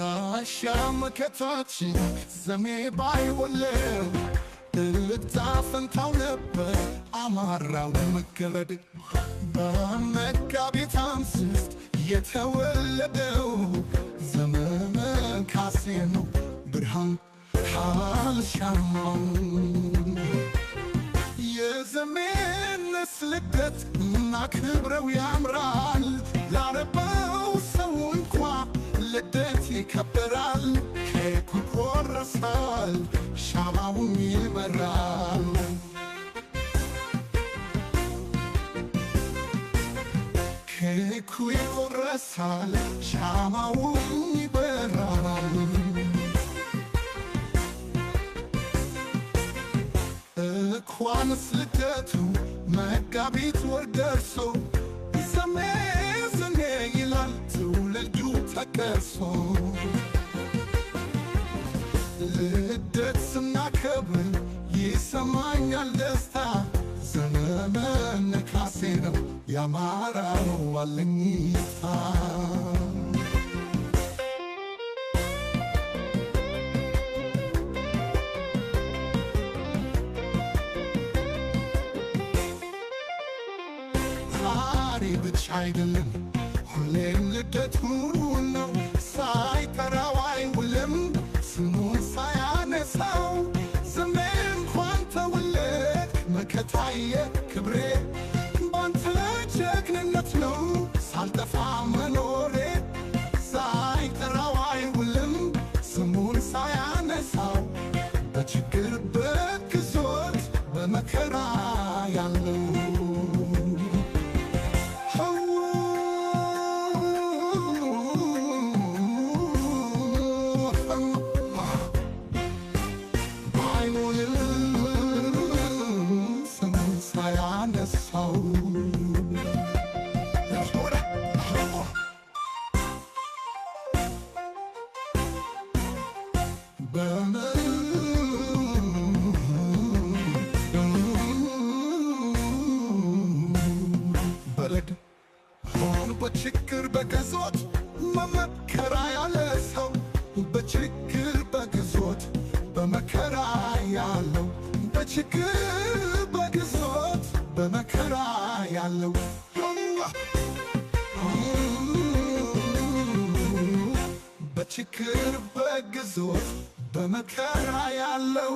ጋሻ መከታችን ዘሜ ባይወለው እልልታ ፈንታው ነበር አማራው መገረድ በመጋቢት አምስት የተወለደው ዘመነ ካሴ ነው ብርሃን ሻማው የዘመንስ ልደት እናክብረው ያምራል ላረባው ሰው እንኳ ልደት ይከበራል ኬኩ ይቆረሳል ሻማውም ይበራል ኬኩ ይቆረሳል ሻማውም ይበራል እንኳንስ ልደቱ መጋቢት ወር ደርሶ ዘሜ ዘሜ ይላል ትውልዱ ተቀርሶ ልደት ስናከብር ይሰማኛል ደስታ ዘመነ ካሴ ነው ያማራው አለኝታ ብቻ አይደለም ሁሌም ልደቱ ነው ሳይጠራው አይውልም ስሙን ሳያነሳው ዘሜ እንኳን ተወለድክ መከታዬ ክብሬ ባንተ ጀግንነት ነው ሳልጠፋ መኖሬ ሳይጠራው አይውልም ስሙን ሳያነሳው በችግር በግዞት በመከራ ያለው ሳያነሳው በረድ ሆኑ በችግር በግዞት መመከራ ያለ ሰው በችግር በግዞት በመከራ ያለው በችግር በግዞት በመከራ ያለው በችግር በግዞት በመከራ ያለው